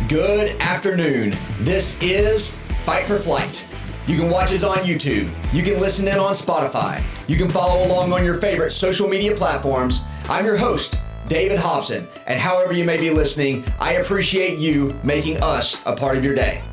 Good afternoon. This is Fight for Flight. You can watch us on YouTube. You can listen in on Spotify. You can follow along on your favorite social media platforms. I'm your host, David Hobson, and however you may be listening, I appreciate you making us a part of your day.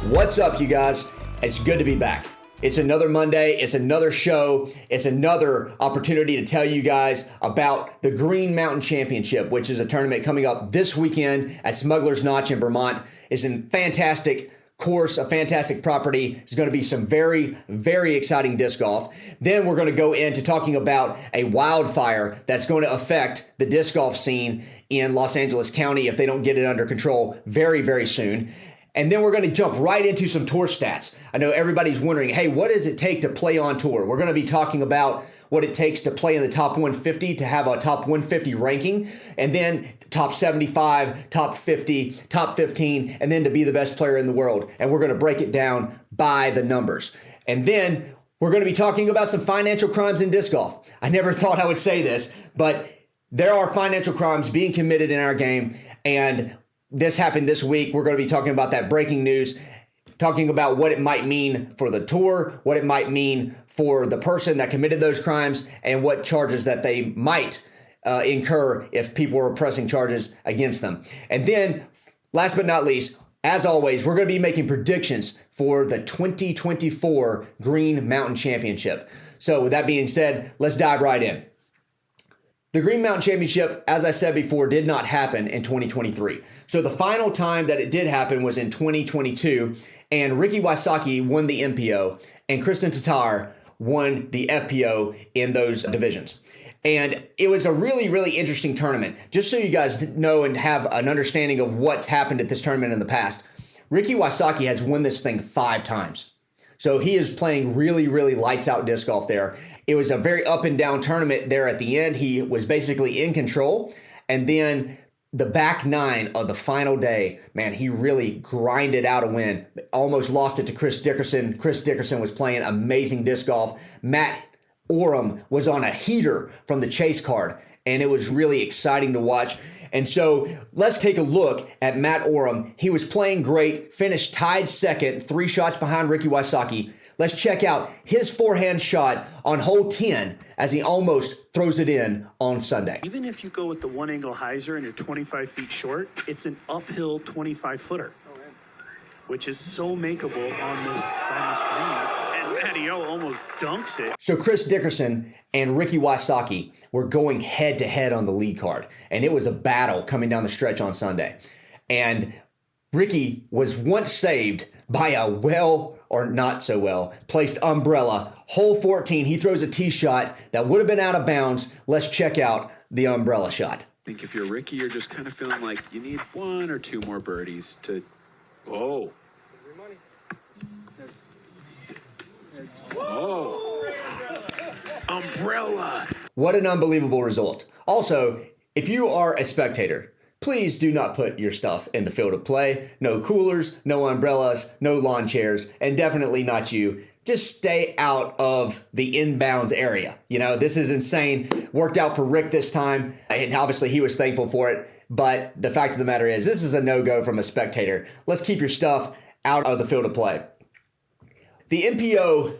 What's up, you guys? It's good to be back. It's another Monday, it's another show, it's another opportunity to tell you guys about the Green Mountain Championship, which is a tournament coming up this weekend at Smuggler's Notch in Vermont. It's a fantastic course, a fantastic property. It's going to be some very, very exciting disc golf. Then we're going to go into talking about a wildfire that's going to affect the disc golf scene in Los Angeles County if they don't get it under control very, very soon. And then we're going to jump right into some tour stats. I know everybody's wondering, hey, what does it take to play on tour? We're going to be talking about what it takes to play in the top 150, to have a top 150 ranking, and then top 75, top 50, top 15, and then to be the best player in the world. And we're going to break it down by the numbers. And then we're going to be talking about some financial crimes in disc golf. I never thought I would say this, but there are financial crimes being committed in our game, and this happened this week. We're going to be talking about that breaking news, talking about what it might mean for the tour, what it might mean for the person that committed those crimes, and what charges that they might incur if people were pressing charges against them. And then, last but not least, as always, we're going to be making predictions for the 2024 Green Mountain Championship. So with that being said, let's dive right in. The Green Mountain Championship, as I said before, did not happen in 2023. So the final time that it did happen was in 2022, and Ricky Wysocki won the MPO, and Kristen Tatar won the FPO in those divisions. And it was a really, really interesting tournament. Just so you guys know and have an understanding of what's happened at this tournament in the past, Ricky Wysocki has won this thing 5 times. So he is playing really, really lights out disc golf there. It was a very up and down tournament there at the end. He was basically in control. And then the back 9 of the final day, man, he really grinded out a win. Almost lost it to Chris Dickerson. Chris Dickerson was playing amazing disc golf. Matt Oram was on a heater from the chase card, and it was really exciting to watch. And so let's take a look at Matt Oram. He was playing great, finished tied second, 3 shots behind Ricky Wysocki. Let's check out his forehand shot on hole 10 as he almost throws it in on Sunday. Even if you go with the one angle hyzer and you're 25 feet short, it's an uphill 25 footer, which is so makeable on this green. And Matty O almost dunks it. So Chris Dickerson and Ricky Wysocki were going head to head on the lead card, and it was a battle coming down the stretch on Sunday. And Ricky was once saved by a or not so well placed umbrella. Hole 14, he throws a tee shot that would have been out of bounds. Let's check out the umbrella shot. I think if you're Ricky, you're just kind of feeling like you need 1 or 2 more birdies to, whoa. Whoa. Umbrella. What an unbelievable result. Also, if you are a spectator, please do not put your stuff in the field of play. No coolers, no umbrellas, no lawn chairs, and definitely not you. Just stay out of the inbounds area. You know, this is insane. Worked out for Rick this time, and obviously he was thankful for it. But the fact of the matter is, this is a no-go from a spectator. Let's keep your stuff out of the field of play. The MPO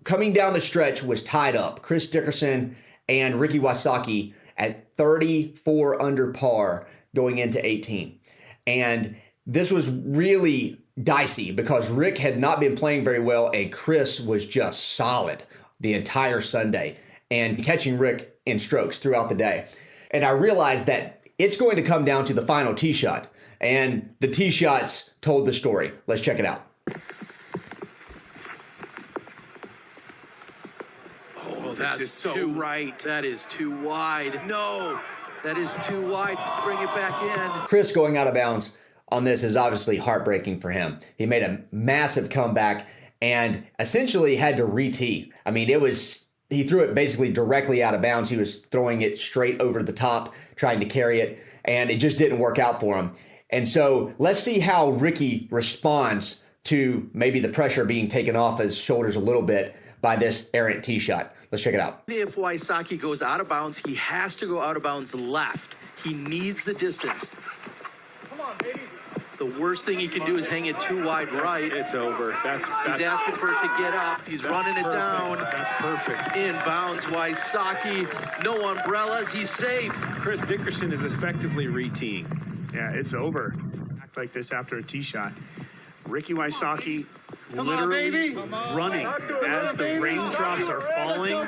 coming down the stretch was tied up. Chris Dickerson and Ricky Wysocki at 34 under par going into 18. And this was really dicey because Rick had not been playing very well and Chris was just solid the entire Sunday and catching Rick in strokes throughout the day. And I realized that it's going to come down to the final tee shot, and the tee shots told the story. Let's check it out. Oh, that's so right. That is too wide. No, that is too wide. Bring it back in. Chris going out of bounds on this is obviously heartbreaking for him. He made a massive comeback and essentially had to re-tee. I mean, he threw it basically directly out of bounds. He was throwing it straight over the top, trying to carry it, and it just didn't work out for him. And so let's see how Ricky responds to maybe the pressure being taken off his shoulders a little bit by this errant tee shot. Let's check it out. If Wysocki goes out of bounds, he has to go out of bounds left. He needs the distance. The worst thing he can do is hang it too wide right. It's over. He's asking for it to get up. He's running it down. That's perfect. Inbounds, Wysocki. No umbrellas. He's safe. Chris Dickerson is effectively re-teeing. Yeah, it's over. Act like this after a tee shot. Ricky Wysocki literally running as the raindrops are falling.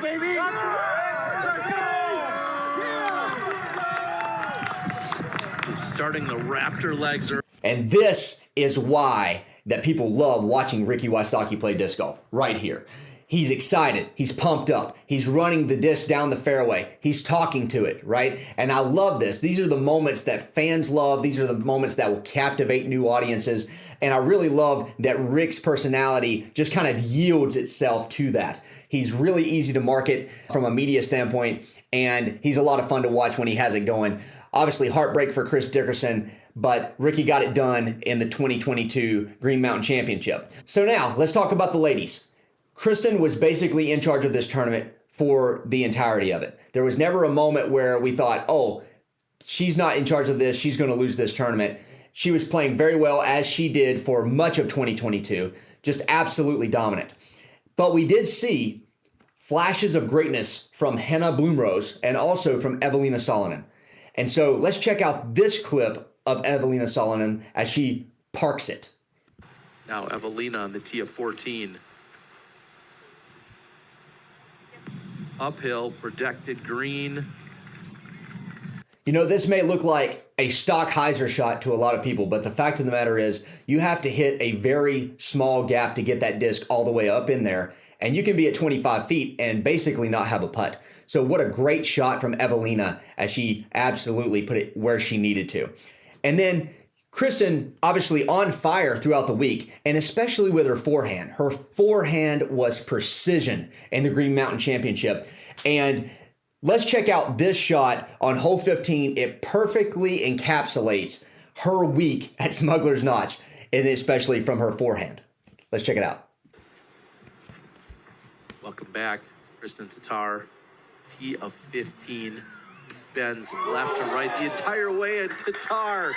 He's starting the Raptor legs. And this is why that people love watching Ricky Wysocki play disc golf right here. He's excited. He's pumped up. He's running the disc down the fairway. He's talking to it, right? And I love this. These are the moments that fans love. These are the moments that will captivate new audiences. And I really love that Rick's personality just kind of yields itself to that. He's really easy to market from a media standpoint, and he's a lot of fun to watch when he has it going. Obviously, heartbreak for Chris Dickerson, but Ricky got it done in the 2022 Green Mountain Championship. So now, let's talk about the ladies. Kristen was basically in charge of this tournament for the entirety of it. There was never a moment where we thought, oh, she's not in charge of this, she's going to lose this tournament. She was playing very well, as she did for much of 2022, just absolutely dominant. But we did see flashes of greatness from Henna Bloomrose and also from Evelina Salonen. And so let's check out this clip of Evelina Salonen as she parks it. Now Evelina on the tee of 14. Uphill, protected green. You know, this may look like a stock hyzer shot to a lot of people, but the fact of the matter is you have to hit a very small gap to get that disc all the way up in there. And you can be at 25 feet and basically not have a putt. So what a great shot from Evelina as she absolutely put it where she needed to. And then Kristen, obviously on fire throughout the week, and especially with her forehand. Her forehand was precision in the Green Mountain Championship. And let's check out this shot on hole 15. It perfectly encapsulates her week at Smuggler's Notch, and especially from her forehand. Let's check it out. Welcome back, Kristen Tatar. Tee of 15, bends left to right the entire way, and Tatar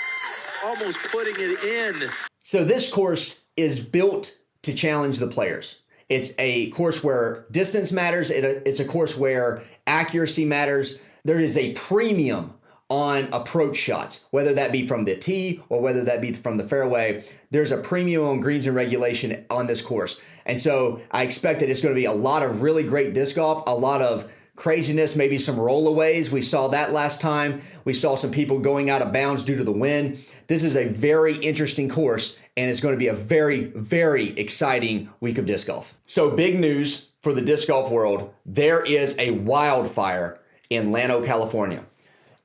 almost putting it in. So this course is built to challenge the players. It's a course where distance matters. It's a course where accuracy matters. There is a premium on approach shots, whether that be from the tee or whether that be from the fairway. There's a premium on greens and regulation on this course. And so I expect that it's going to be a lot of really great disc golf, a lot of craziness, maybe some rollaways. We saw that last time. We saw some people going out of bounds due to the wind. This is a very interesting course, and it's going to be a very, very exciting week of disc golf. So big news for the disc golf world. There is a wildfire in Llano, California.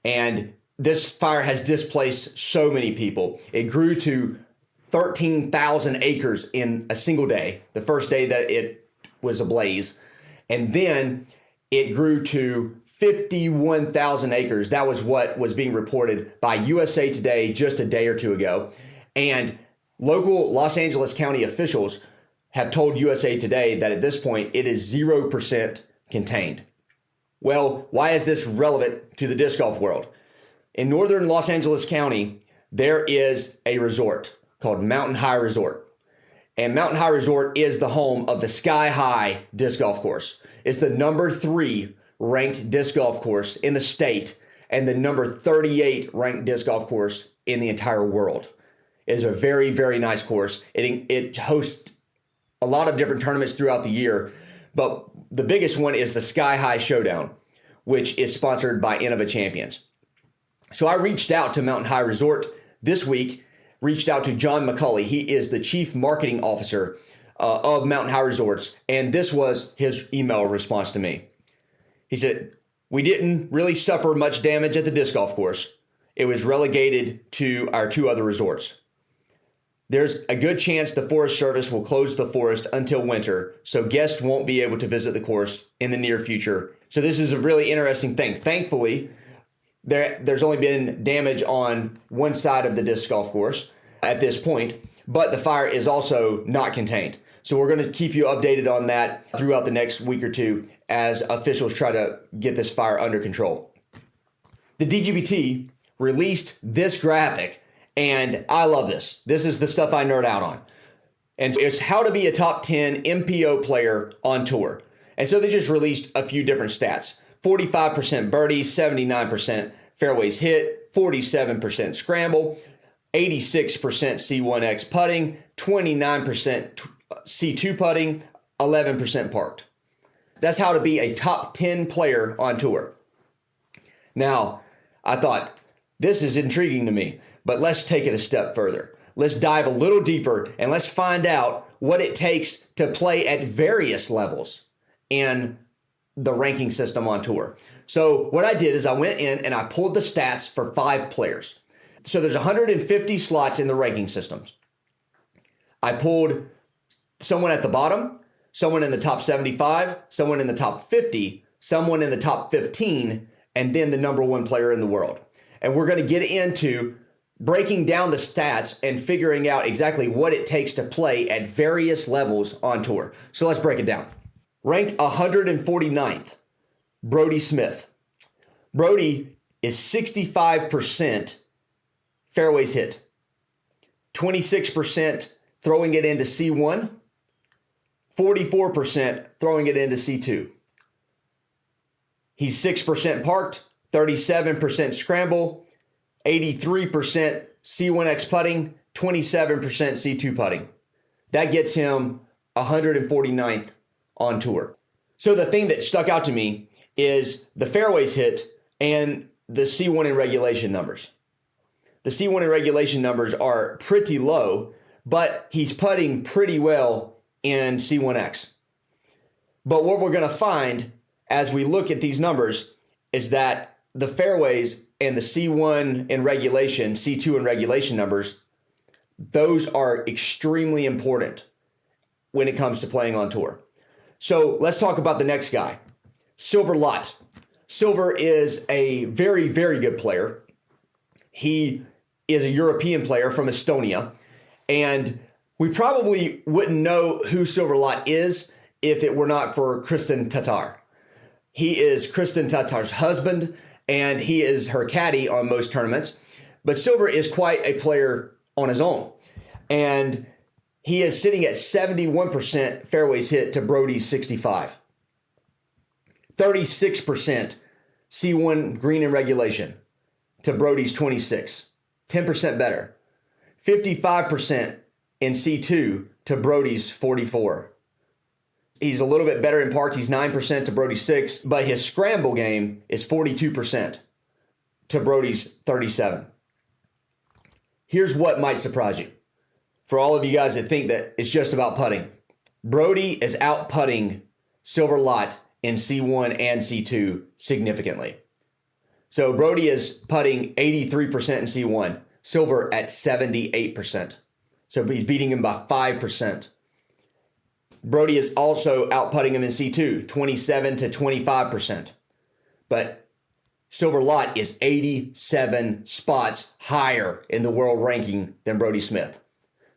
And this fire has displaced so many people. It grew to 13,000 acres in a single day, the first day that it was ablaze. And then it grew to 51,000 acres. That was what was being reported by USA Today just a day or two ago. And local Los Angeles County officials have told USA Today that at this point it is 0% contained. Well, why is this relevant to the disc golf world? In northern Los Angeles County, there is a resort called Mountain High Resort. And Mountain High Resort is the home of the Sky High disc golf course. It's the number 3 ranked disc golf course in the state and the number 38 ranked disc golf course in the entire world. It is a very, very nice course. It hosts a lot of different tournaments throughout the year, but the biggest one is the Sky High Showdown, which is sponsored by Innova Champions. So I reached out to Mountain High Resort this week, reached out to John McCulley. He is the Chief Marketing Officer of Mountain High Resorts, and this was his email response to me. He said, "We didn't really suffer much damage at the disc golf course. It was relegated to our 2 other resorts. There's a good chance the Forest Service will close the forest until winter, so guests won't be able to visit the course in the near future." So this is a really interesting thing. Thankfully, there's only been damage on one side of the disc golf course at this point, but the fire is also not contained. So we're going to keep you updated on that throughout the next week or two as officials try to get this fire under control. The DGPT released this graphic And I love this. This is the stuff I nerd out on. And it's how to be a top 10 MPO player on tour. And so they just released a few different stats. 45% birdies, 79% fairways hit, 47% scramble, 86% C1X putting, 29% C2 putting, 11% parked. That's how to be a top 10 player on tour. Now, I thought, this is intriguing to me, but let's take it a step further. Let's dive a little deeper and let's find out what it takes to play at various levels in the ranking system on tour. So what I did is I went in and I pulled the stats for 5 players. So there's 150 slots in the ranking systems. I pulled someone at the bottom, someone in the top 75, someone in the top 50, someone in the top 15, and then the number 1 player in the world. And we're going to get into breaking down the stats and figuring out exactly what it takes to play at various levels on tour. So let's break it down. Ranked 149th, Brodie Smith. Brodie is 65% fairways hit, 26% throwing it into C1, 44% throwing it into C2. He's 6% parked, 37% scramble, 83% C1X putting, 27% C2 putting. That gets him 149th on tour. So the thing that stuck out to me is the fairways hit and the C1 in regulation numbers. The C1 in regulation numbers are pretty low, but he's putting pretty well in C1X. But what we're going to find as we look at these numbers is that the fairways and the C1 in regulation, C2 in regulation numbers, those are extremely important when it comes to playing on tour. So let's talk about the next guy, Silver Lott. Silver is a very, very good player. He is a European player from Estonia, and we probably wouldn't know who Silver Lott is if it were not for Kristen Tatar. He is Kristen Tatar's husband, and he is her caddy on most tournaments. But Silver is quite a player on his own. And he is sitting at 71% fairways hit to Brodie's 65. 36% C1 green in regulation to Brodie's 26. 10% better. 55% in C2 to Brodie's 44. He's a little bit better in park. He's 9% to Brodie's 6, but his scramble game is 42% to Brodie's 37. Here's what might surprise you. For all of you guys that think that it's just about putting, Brodie is out putting Silver Lott in C1 and C2 significantly. So Brodie is putting 83% in C1, Silver at 78%. So he's beating him by 5%. Brodie is also outputting him in C2, 27 to 25%. But Silver Lott is 87 spots higher in the world ranking than Brodie Smith.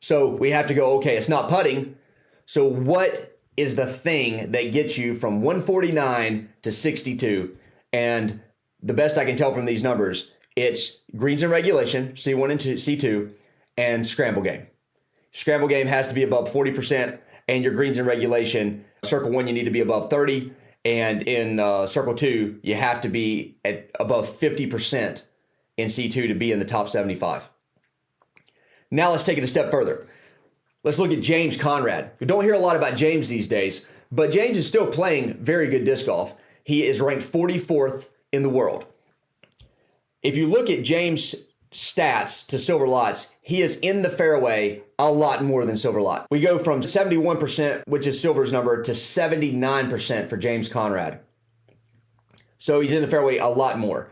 So we have to go, okay, it's not putting. So what is the thing that gets you from 149 to 62? And the best I can tell from these numbers, it's greens in regulation, C1 and C2, and scramble game. Scramble game has to be above 40%. And your greens in regulation, circle 1, you need to be above 30. And in circle 2, you have to be at above 50% in C2 to be in the top 75. Now let's take it a step further. Let's look at James Conrad. We don't hear a lot about James these days, but James is still playing very good disc golf. He is ranked 44th in the world. If you look at James' stats to Silver Lott's, he is in the fairway a lot more than Silver Lott. We go from 71%, which is Silver's number, to 79% for James Conrad. So he's in the fairway a lot more.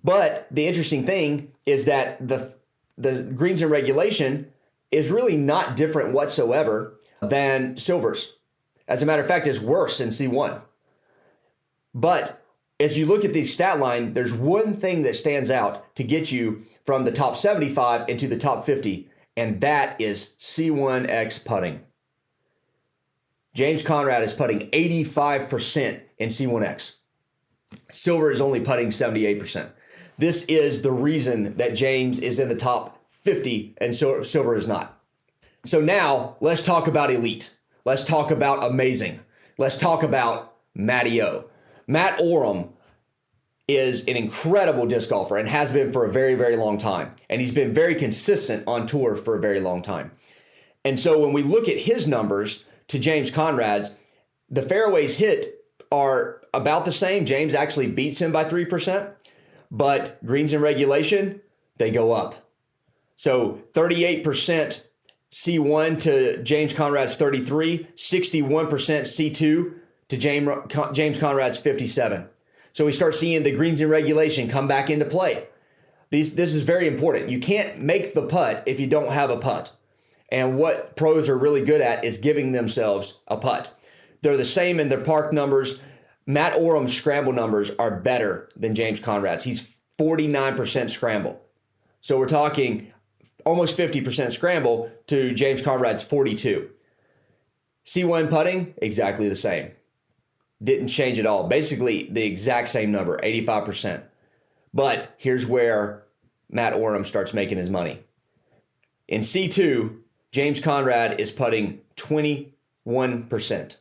But the interesting thing is that the greens in regulation is really not different whatsoever than Silver's. As a matter of fact, it's worse in C1. But as you look at the stat line, there's one thing that stands out to get you from the top 75 into the top 50, and that is C1X putting. James Conrad is putting 85% in C1X. Silver is only putting 78%. This is the reason that James is in the top 50 and silver is not. So now let's talk about elite. Let's talk about amazing. Let's talk about Matty O. Matt Oram is an incredible disc golfer and has been for a very, very long time. And he's been very consistent on tour for a very long time. And so when we look at his numbers to James Conrad's, the fairways hit are about the same. James actually beats him by 3%, but greens in regulation, they go up. So 38% C1 to James Conrad's 33, 61% C2 to James Conrad's 57. So we start seeing the greens in regulation come back into play. This is very important. You can't make the putt if you don't have a putt. And what pros are really good at is giving themselves a putt. They're the same in their park numbers. Matt Oram's scramble numbers are better than James Conrad's. He's 49% scramble. So we're talking almost 50% scramble to James Conrad's 42. C1 putting, exactly the same. Didn't change at all. Basically the exact same number, 85%. But here's where Matt Oram starts making his money. In C2, James Conrad is putting 21%.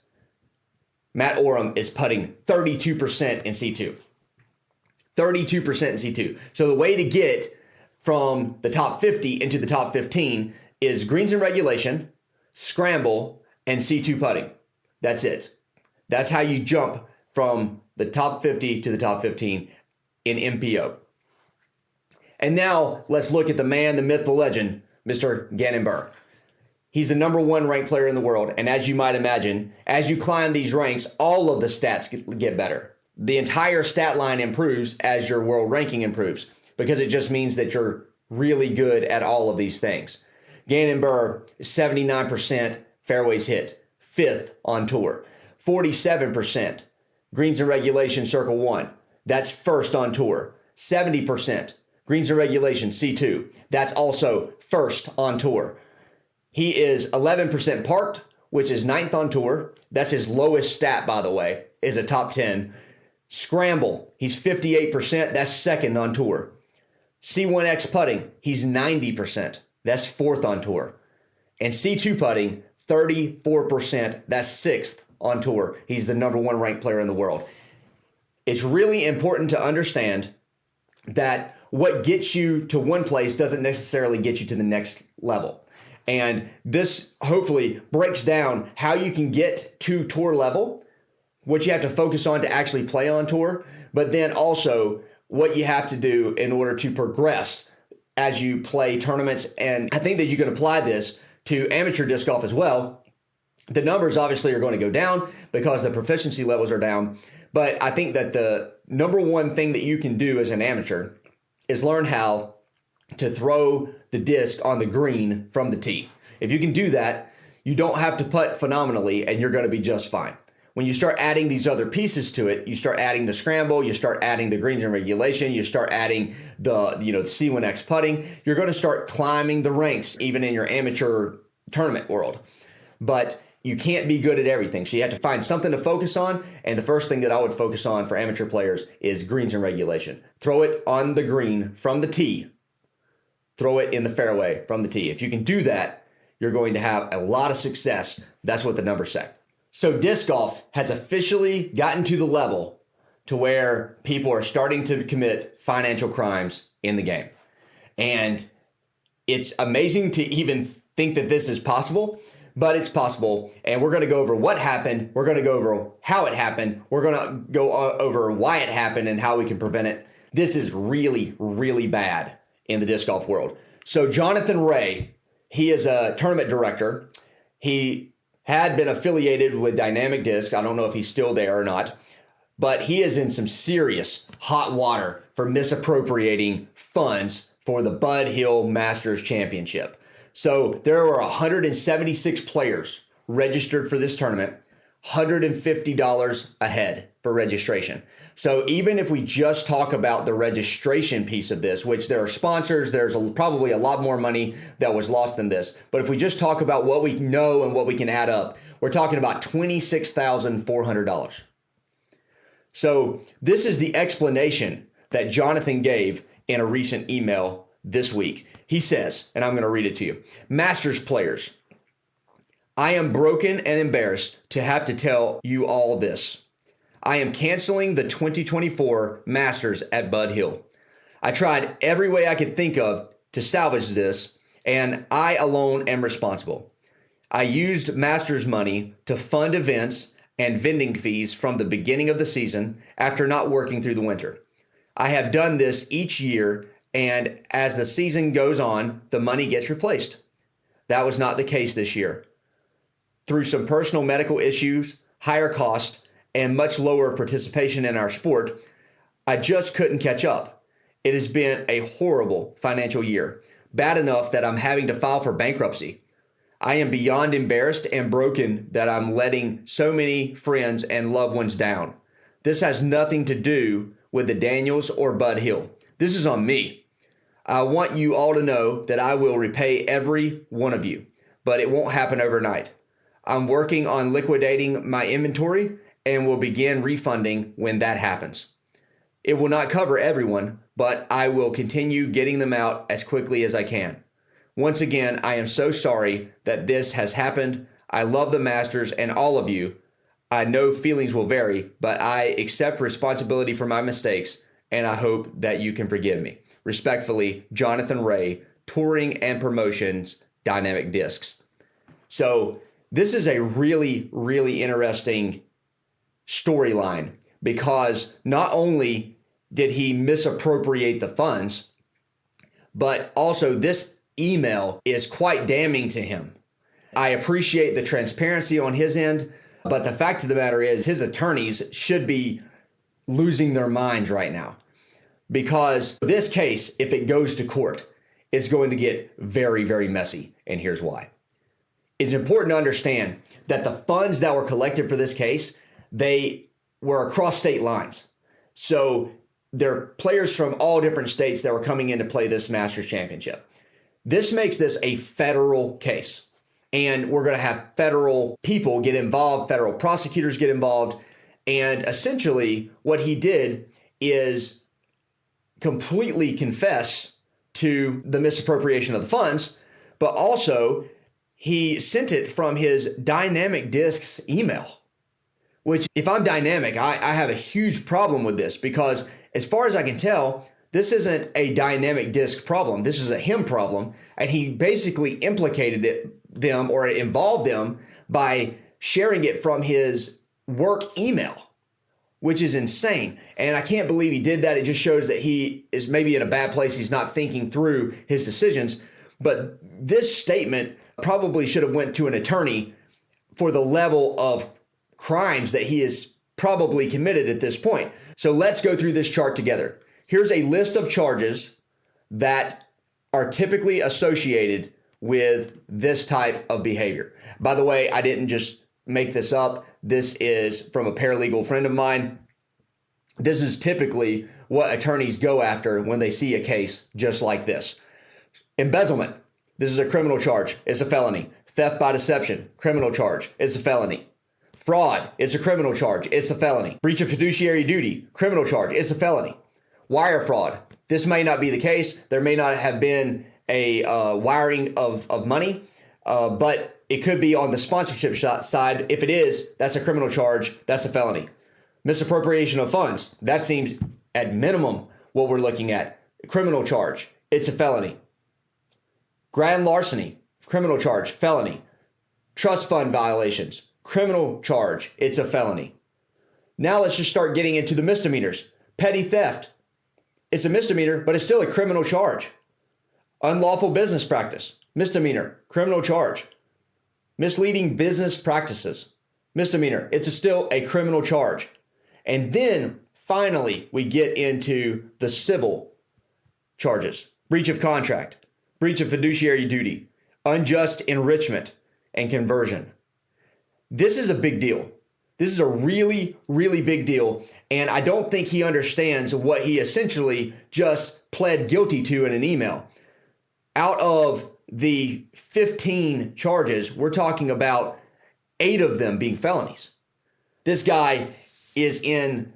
Matt Oram is putting 32% in C2. 32% in C2. So the way to get from the top 50 into the top 15 is greens in regulation, scramble, and C2 putting. That's it. That's how you jump from the top 50 to the top 15 in MPO. And now let's look at the man, the myth, the legend, Mr. Gannon Buhr. He's the number one ranked player in the world. And as you might imagine, as you climb these ranks, all of the stats get better. The entire stat line improves as your world ranking improves because it just means that you're really good at all of these things. Gannon Buhr is 79% fairways hit, 5th on tour. 47% greens in regulation, circle 1. That's 1st on tour. 70% greens in regulation, C2. That's also 1st on tour. He is 11% parked, which is 9th on tour. That's his lowest stat, by the way, is a top 10. Scramble, he's 58%. That's 2nd on tour. C1X putting, he's 90%. That's 4th on tour. And C2 putting, 34%. That's 6th on tour. He's the number one ranked player in the world. It's really important to understand that what gets you to one place doesn't necessarily get you to the next level. And this hopefully breaks down how you can get to tour level, what you have to focus on to actually play on tour, but then also what you have to do in order to progress as you play tournaments. And I think that you can apply this to amateur disc golf as well. The numbers obviously are going to go down because the proficiency levels are down. But I think that the number one thing that you can do as an amateur is learn how to throw the disc on the green from the tee. If you can do that, you don't have to putt phenomenally and you're going to be just fine. When you start adding these other pieces to it, you start adding the scramble, you start adding the greens in regulation, you start adding the C1X putting, you're going to start climbing the ranks even in your amateur tournament world. But you can't be good at everything. So you have to find something to focus on. And the first thing that I would focus on for amateur players is greens in regulation. Throw it on the green from the tee. Throw it in the fairway from the tee. If you can do that, you're going to have a lot of success. That's what the numbers say. So disc golf has officially gotten to the level to where people are starting to commit financial crimes in the game. And it's amazing to even think that this is possible, but it's possible. And we're going to go over what happened. We're going to go over how it happened. We're going to go over why it happened and how we can prevent it. This is really, really bad in the disc golf world. So Jonathan Ray, he is a tournament director. He had been affiliated with Dynamic Disc. I don't know if he's still there or not, but he is in some serious hot water for misappropriating funds for the Bud Hill Masters Championship. So there were 176 players registered for this tournament, $150 a head for registration. So even if we just talk about the registration piece of this, which there are sponsors, there's probably a lot more money that was lost than this. But if we just talk about what we know and what we can add up, we're talking about $26,400. So this is the explanation that Jonathan gave in a recent email this week. He says, and I'm going to read it to you. Masters players, I am broken and embarrassed to have to tell you all this. I am canceling the 2024 Masters at Bud Hill. I tried every way I could think of to salvage this, and I alone am responsible. I used Masters money to fund events and vending fees from the beginning of the season after not working through the winter. I have done this each year, and as the season goes on, the money gets replaced. That was not the case this year. Through some personal medical issues, higher costs, and much lower participation in our sport, I just couldn't catch up. It has been a horrible financial year, bad enough that I'm having to file for bankruptcy. I am beyond embarrassed and broken that I'm letting so many friends and loved ones down. This has nothing to do with the Daniels or Bud Hill. This is on me. I want you all to know that I will repay every one of you, but it won't happen overnight. I'm working on liquidating my inventory and will begin refunding when that happens. It will not cover everyone, but I will continue getting them out as quickly as I can. Once again, I am so sorry that this has happened. I love the Masters and all of you. I know feelings will vary, but I accept responsibility for my mistakes, and I hope that you can forgive me. Respectfully, Jonathan Ray, Touring and Promotions, Dynamic Discs. So this is a really, really interesting storyline because not only did he misappropriate the funds, but also this email is quite damning to him. I appreciate the transparency on his end, but the fact of the matter is his attorneys should be losing their minds right now because this case, if it goes to court, is going to get very, very messy. And here's why. It's important to understand that the funds that were collected for this case, they were across state lines. So there are players from all different states that were coming in to play this Masters Championship. This makes this a federal case. And we're going to have federal people get involved, federal prosecutors get involved. And essentially what he did is completely confess to the misappropriation of the funds, but also he sent it from his Dynamic Discs email, which if I'm Dynamic, I have a huge problem with this because as far as I can tell, this isn't a Dynamic Disc problem. This is a him problem. And he basically implicated them or involved them by sharing it from his work email, which is insane. And I can't believe he did that. It just shows that he is maybe in a bad place. He's not thinking through his decisions. But this statement probably should have went to an attorney for the level of crimes that he is probably committed at this point. So let's go through this chart together. Here's a list of charges that are typically associated with this type of behavior. By the way, I didn't just make this up. This is from a paralegal friend of mine. This is typically what attorneys go after when they see a case just like this. Embezzlement. This is a criminal charge. It's a felony. Theft by deception. Criminal charge. It's a felony. Fraud. It's a criminal charge. It's a felony. Breach of fiduciary duty. Criminal charge. It's a felony. Wire fraud. This may not be the case. There may not have been a wiring of money, but it could be on the sponsorship side. If it is, that's a criminal charge. That's a felony. Misappropriation of funds. That seems at minimum what we're looking at. Criminal charge. It's a felony. Grand larceny. Criminal charge. Felony. Trust fund violations. Criminal charge. It's a felony. Now let's just start getting into the misdemeanors. Petty theft. It's a misdemeanor, but it's still a criminal charge. Unlawful business practice. Misdemeanor. Criminal charge. Misleading business practices. Misdemeanor. It's still a criminal charge. And then finally, we get into the civil charges. Breach of contract. Breach of fiduciary duty. Unjust enrichment and conversion. This is a big deal. This is a really, really big deal. And I don't think he understands what he essentially just pled guilty to in an email. Out of the 15 charges, we're talking about 8 of them being felonies. This guy is in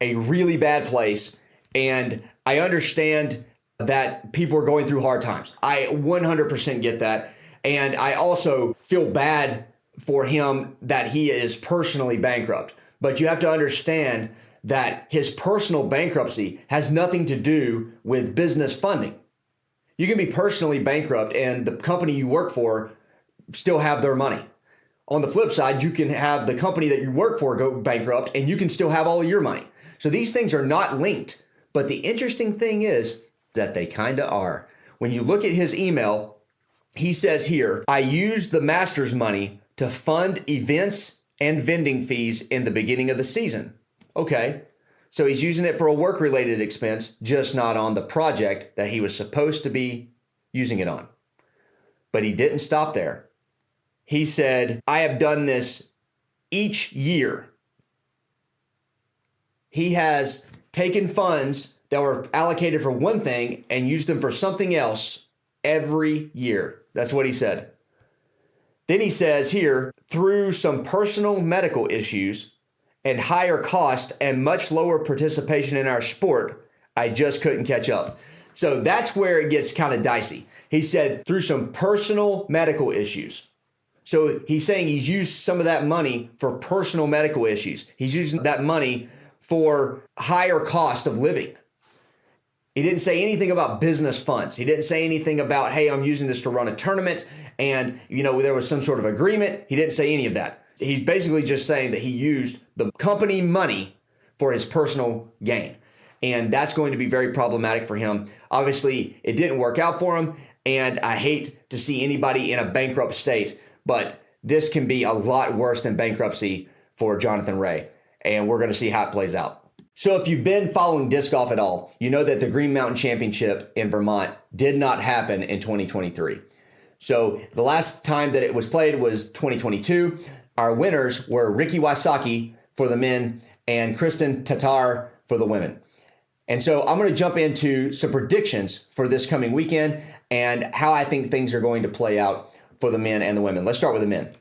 a really bad place. And I understand that people are going through hard times. I 100% get that. And I also feel bad for him that he is personally bankrupt. But you have to understand that his personal bankruptcy has nothing to do with business funding. You can be personally bankrupt and the company you work for still have their money. On the flip side, you can have the company that you work for go bankrupt and you can still have all of your money. So these things are not linked. But the interesting thing is that they kind of are. When you look at his email, he says here, I used the Masters money to fund events and vending fees in the beginning of the season. Okay, so he's using it for a work-related expense, just not on the project that he was supposed to be using it on. But he didn't stop there. He said, I have done this each year. He has taken funds that were allocated for one thing and used them for something else every year. That's what he said. Then he says here, through some personal medical issues and higher cost and much lower participation in our sport, I just couldn't catch up. So that's where it gets kind of dicey. He said through some personal medical issues. So he's saying he's used some of that money for personal medical issues. He's using that money for higher cost of living. He didn't say anything about business funds. He didn't say anything about, hey, I'm using this to run a tournament and, there was some sort of agreement. He didn't say any of that. He's basically just saying that he used the company money for his personal gain. And that's going to be very problematic for him. Obviously, it didn't work out for him. And I hate to see anybody in a bankrupt state, but this can be a lot worse than bankruptcy for Jonathan Ray. And we're going to see how it plays out. So if you've been following disc golf at all, you know that the Green Mountain Championship in Vermont did not happen in 2023. So the last time that it was played was 2022. Our winners were Ricky Wysocki for the men and Kristen Tatar for the women. And so I'm going to jump into some predictions for this coming weekend and how I think things are going to play out for the men and the women. Let's start with the men.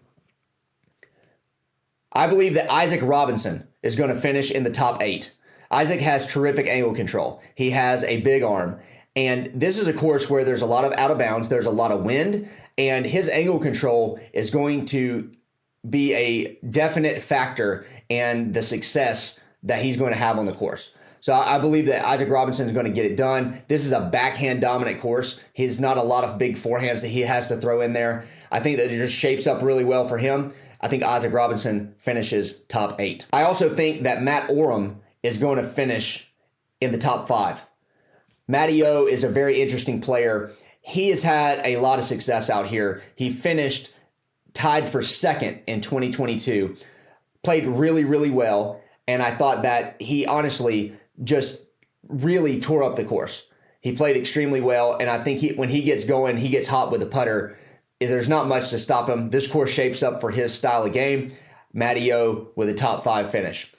I believe that Isaac Robinson is going to finish in the top 8. Isaac has terrific angle control. He has a big arm. And this is a course where there's a lot of out of bounds. There's a lot of wind. And his angle control is going to be a definite factor in the success that he's going to have on the course. So I believe that Isaac Robinson is going to get it done. This is a backhand dominant course. He's not a lot of big forehands that he has to throw in there. I think that it just shapes up really well for him. I think Isaac Robinson finishes top 8. I also think that Matt Oram is going to finish in the top 5. Matty O is a very interesting player. He has had a lot of success out here. He finished tied for second in 2022, played really, really well. And I thought that he honestly just really tore up the course. He played extremely well. And I think when he gets going, he gets hot with the putter. There's not much to stop him. This course shapes up for his style of game. Matty O with a top 5 finish.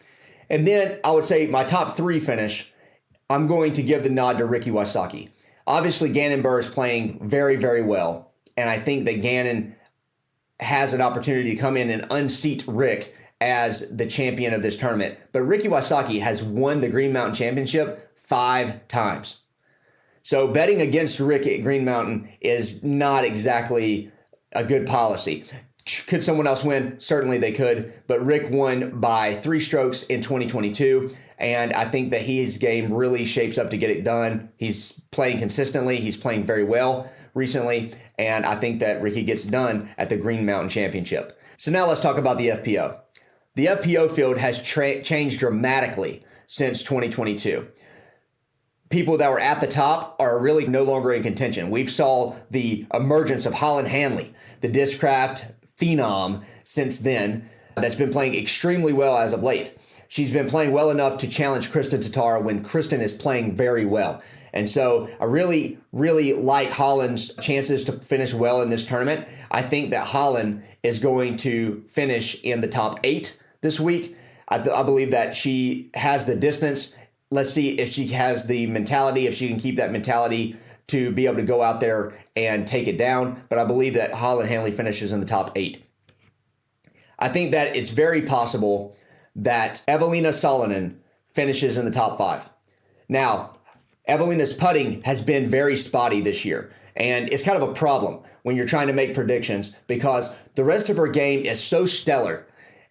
And then I would say my top 3 finish, I'm going to give the nod to Ricky Wysocki. Obviously, Gannon Buhr is playing very, very well. And I think that Gannon has an opportunity to come in and unseat Rick as the champion of this tournament. But Ricky Wysocki has won the Green Mountain Championship 5 times. So betting against Rick at Green Mountain is not exactly a good policy. Could someone else win? Certainly they could. But Rick won by 3 strokes in 2022. And I think that his game really shapes up to get it done. He's playing consistently. He's playing very well recently. And I think that Ricky gets done at the Green Mountain Championship. So now let's talk about the FPO. The FPO field has changed dramatically since 2022. People that were at the top are really no longer in contention. We've saw the emergence of Holland Hanley, the Discraft phenom since then, that's been playing extremely well as of late. She's been playing well enough to challenge Kristen Tatar when Kristen is playing very well. And so I really, really like Holland's chances to finish well in this tournament. I think that Holland is going to finish in the top 8 this week. I believe that she has the distance. Let's see if she has the mentality, if she can keep that mentality to be able to go out there and take it down. But I believe that Holland Hanley finishes in the top 8. I think that it's very possible that Evelina Salonen finishes in the top 5. Now, Evelina's putting has been very spotty this year. And it's kind of a problem when you're trying to make predictions because the rest of her game is so stellar.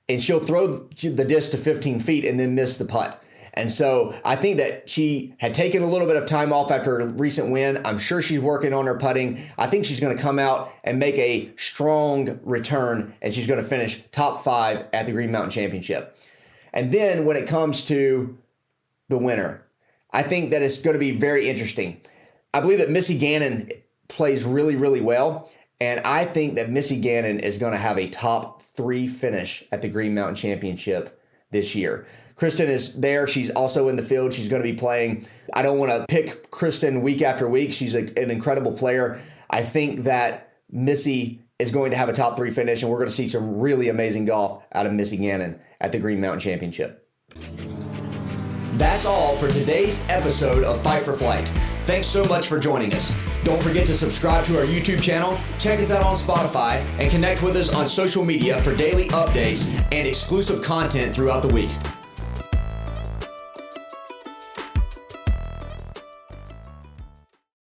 And she'll throw the disc to 15 feet and then miss the putt. And so I think that she had taken a little bit of time off after a recent win. I'm sure she's working on her putting. I think she's going to come out and make a strong return, and she's going to finish top 5 at the Green Mountain Championship. And then when it comes to the winner, I think that it's going to be very interesting. I believe that Missy Gannon plays really, really well. And I think that Missy Gannon is going to have a top 3 finish at the Green Mountain Championship this year. Kristen is there. She's also in the field. She's going to be playing. I don't want to pick Kristen week after week. She's an incredible player. I think that Missy is going to have a top 3 finish, and we're going to see some really amazing golf out of Missy Gannon at the Green Mountain Championship. That's all for today's episode of Fight for Flight. Thanks so much for joining us. Don't forget to subscribe to our YouTube channel, check us out on Spotify, and connect with us on social media for daily updates and exclusive content throughout the week.